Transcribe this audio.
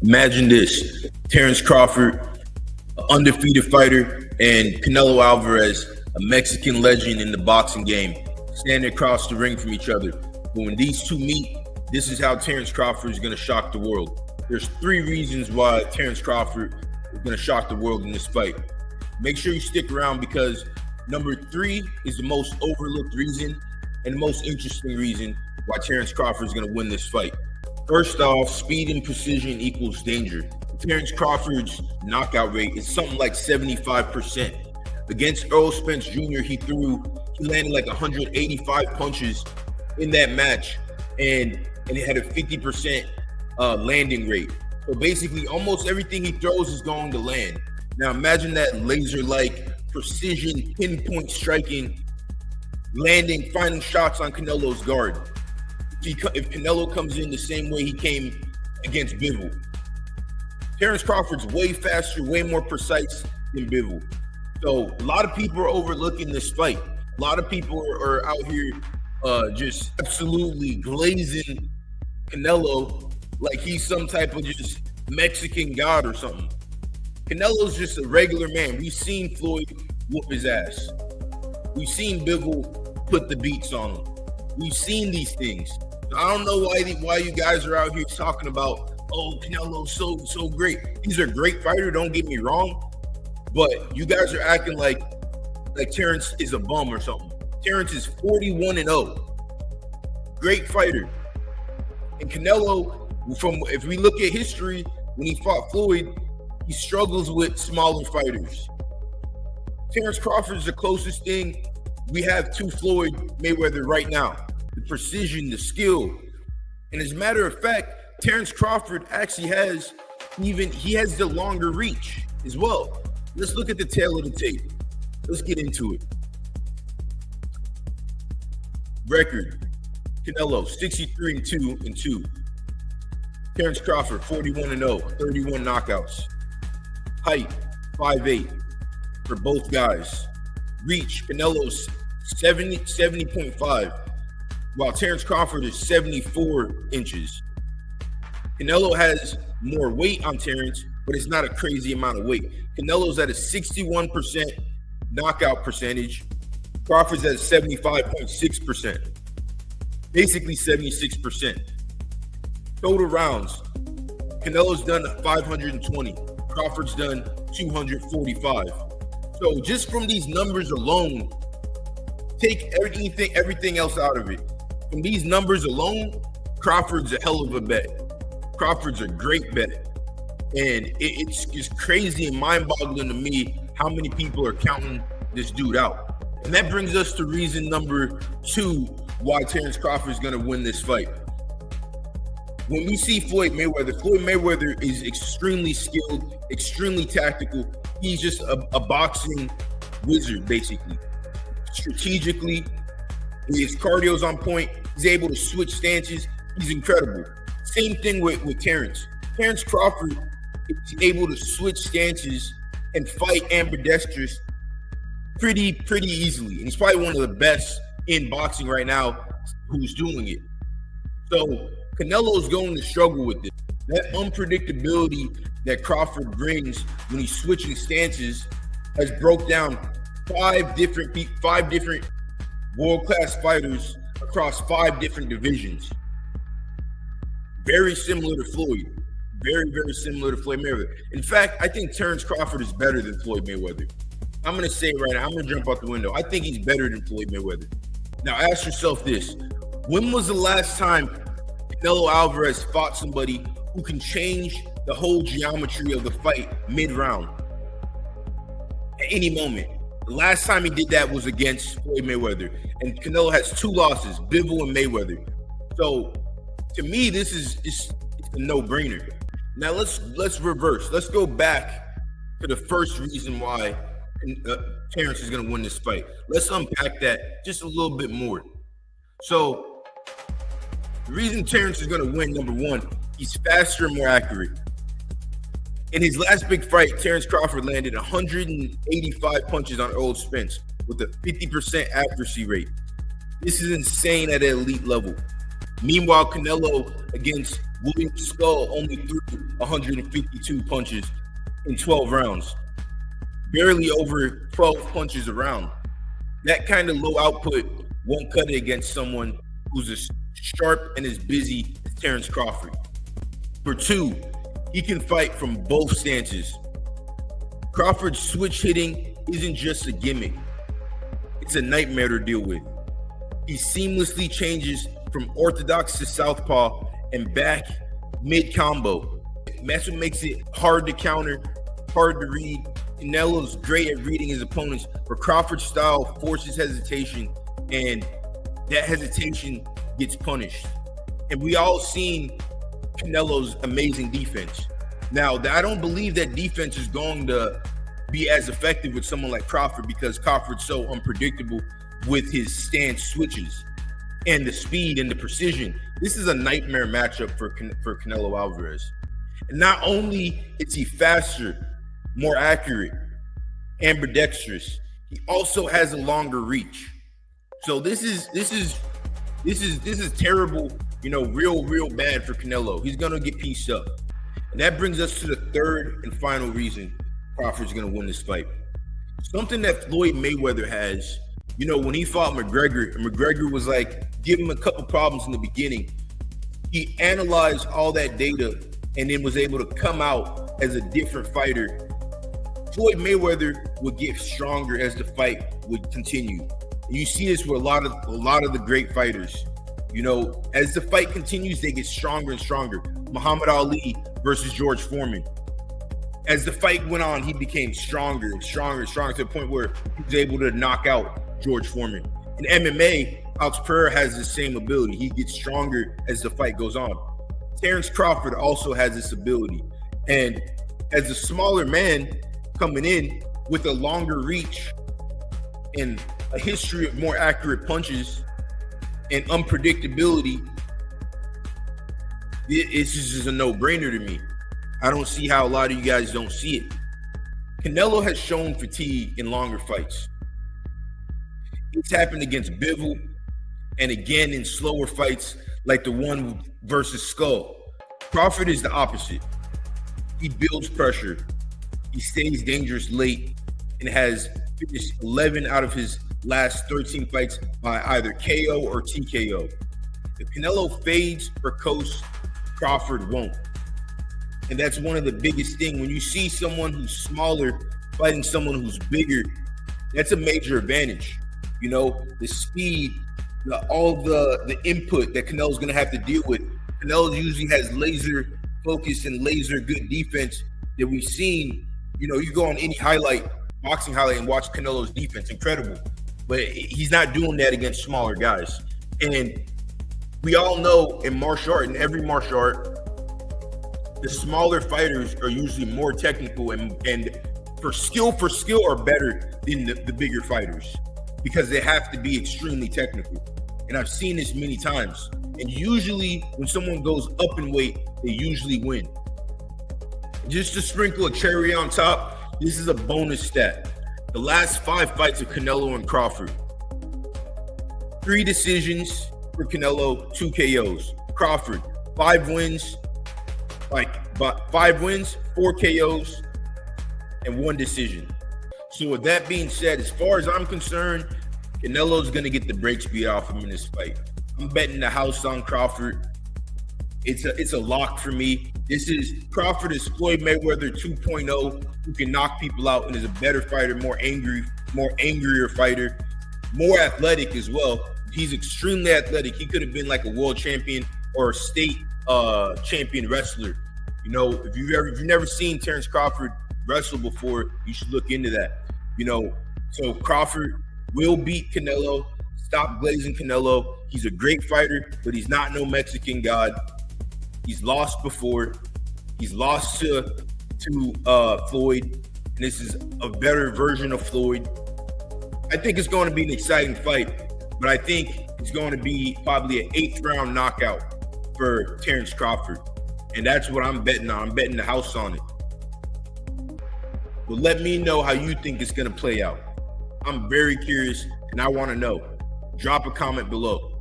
Imagine this: Terence Crawford, an undefeated fighter, and Canelo Alvarez, a Mexican legend in the boxing game, standing across the ring from each other. But when these two meet, this is how Terence Crawford is going to shock the world. There's 3 reasons why Terence Crawford is going to shock the world in this fight. Make sure you stick around because number 3 is the most overlooked reason and the most interesting reason why Terence Crawford is going to win this fight. First off, speed and precision equals danger. Terence Crawford's knockout rate is something like 75%. Against Spence Jr., he landed like 185 punches in that match, and it had a 50% landing rate. So basically, almost everything he throws is going to land. Now imagine that laser-like precision, pinpoint striking, landing, finding shots on Canelo's guard. If Canelo comes in the same way he came against Bivol. Terence Crawford's way faster, way more precise than Bivol. So a lot of people are overlooking this fight. A lot of people are out here just absolutely glazing Canelo like he's some type of just Mexican god or something. Canelo's just a regular man. We've seen Floyd whoop his ass. We've seen Bivol put the beats on him. We've seen these things. I don't know why you guys are out here talking about, oh, Canelo's so great. He's a great fighter, don't get me wrong. But you guys are acting like Terence is a bum or something. Terence is 41-0. Great fighter. And Canelo, if we look at history, when he fought Floyd, he struggles with smaller fighters. Terence Crawford is the closest thing we have to Floyd Mayweather right now. The precision, the skill. And as a matter of fact, Terence Crawford actually has the longer reach as well. Let's look at the tail of the tape. Let's get into it. Record: Canelo 63-2. Terence Crawford 41-0, 31 knockouts. Height 5'8" for both guys. Reach: Canelo's 70.5, while Terence Crawford is 74 inches. Canelo has more weight on Terence, but it's not a crazy amount of weight. Canelo's at a 61% knockout percentage. Crawford's at 75.6%. Basically 76%. Total rounds: Canelo's done 520. Crawford's done 245. So just from these numbers alone, take everything else out of it. From these numbers alone, Crawford's a hell of a bet. Crawford's a great bet. And it's just crazy and mind-boggling to me how many people are counting this dude out. And that brings us to reason number 2 why Terence Crawford is going to win this fight. When we see Floyd Mayweather is extremely skilled, extremely tactical. He's just a boxing wizard, basically. Strategically, his cardio's on point. He's able to switch stances. He's incredible. Same thing with Terence. Terence Crawford is able to switch stances and fight ambidextrous pretty easily. And he's probably one of the best in boxing right now who's doing it. So Canelo's going to struggle with this. That unpredictability that Crawford brings when he's switching stances has broke down 5 different world-class fighters across 5 different divisions. Very similar to Floyd. Very, very similar to Floyd Mayweather. In fact, I think Terence Crawford is better than Floyd Mayweather. I'm going to say it right now. I'm going to jump out the window. I think he's better than Floyd Mayweather. Now, ask yourself this. When was the last time Canelo Alvarez fought somebody who can change the whole geometry of the fight mid-round? At any moment. The last time he did that was against Floyd Mayweather. And Canelo has 2 losses, Bivol and Mayweather. So, to me, it's a no-brainer. Now, let's reverse. Let's go back to the first reason why Terence is going to win this fight. Let's unpack that just a little bit more. So, the reason Terence is going to win, number 1, he's faster and more accurate. In his last big fight, Terence Crawford landed 185 punches on Spence with a 50% accuracy rate. This is insane at an elite level. Meanwhile, Canelo against William Skull only threw 152 punches in 12 rounds, barely over 12 punches a round. That kind of low output won't cut it against someone who's as sharp and as busy as Terence Crawford. For two, he can fight from both stances. Crawford's switch hitting isn't just a gimmick. It's a nightmare to deal with. He seamlessly changes from orthodox to southpaw and back mid-combo. That's what makes it hard to counter, hard to read. Canelo's great at reading his opponents, but Crawford's style forces hesitation, and that hesitation gets punished. And we all seen Canelo's amazing defense. Now, I don't believe that defense is going to be as effective with someone like Crawford because Crawford's so unpredictable with his stance switches and the speed and the precision. This is a nightmare matchup for Canelo Alvarez. And not only is he faster, more accurate, ambidextrous, he also has a longer reach. So this is terrible, real bad for Canelo. He's gonna get pieced up. And that brings us to the third and final reason Crawford's gonna win this fight. Something that Floyd Mayweather has, when he fought McGregor, and McGregor was like, give him a couple problems in the beginning. He analyzed all that data and then was able to come out as a different fighter. Floyd Mayweather would get stronger as the fight would continue. And you see this with a lot of the great fighters. As the fight continues, they get stronger and stronger. Muhammad Ali versus George Foreman. As the fight went on, he became stronger and stronger and stronger to the point where he was able to knock out George Foreman. In MMA, Alex Pereira has the same ability. He gets stronger as the fight goes on. Terence Crawford also has this ability. And as a smaller man coming in with a longer reach and a history of more accurate punches and unpredictability, it's just a no-brainer to me. I don't see how a lot of you guys don't see it. Canelo has shown fatigue in longer fights. It's happened against Bivol and again in slower fights like the one versus Skull. Crawford is the opposite. He builds pressure. He stays dangerous late and has finished 11 out of his last 13 fights by either KO or TKO. If Canelo fades or coasts, Crawford won't. And that's one of the biggest things. When you see someone who's smaller fighting someone who's bigger, that's a major advantage. The speed, all the input that Canelo's going to have to deal with. Canelo usually has laser focus and laser good defense that we've seen. You go on any boxing highlight and watch Canelo's defense, incredible. But he's not doing that against smaller guys. And we all know in every martial art, the smaller fighters are usually more technical and for skill are better than the bigger fighters because they have to be extremely technical. And I've seen this many times. And usually when someone goes up in weight, they usually win. Just to sprinkle a cherry on top, this is a bonus stat. The last 5 fights of Canelo and Crawford, 3 decisions for Canelo, 2 KOs. Crawford, 5 wins, 4 KOs, and 1 decision. So with that being said, as far as I'm concerned, Canelo's going to get the brakes beat off him in this fight. I'm betting the house on Crawford. It's a lock for me. Crawford is Floyd Mayweather 2.0, who can knock people out and is a better fighter, more angrier fighter, more athletic as well. He's extremely athletic. He could have been like a world champion or a state champion wrestler. If you've never seen Terence Crawford wrestle before, you should look into that. So Crawford will beat Canelo. Stop glazing Canelo. He's a great fighter, but he's not no Mexican god. He's lost before. He's lost to Floyd, and this is a better version of Floyd. I think it's going to be an exciting fight, but I think it's going to be probably an 8th round knockout for Terence Crawford, and that's what I'm betting on. I'm betting the house on it. But let me know how you think it's going to play out. I'm very curious, and I want to know. Drop a comment below.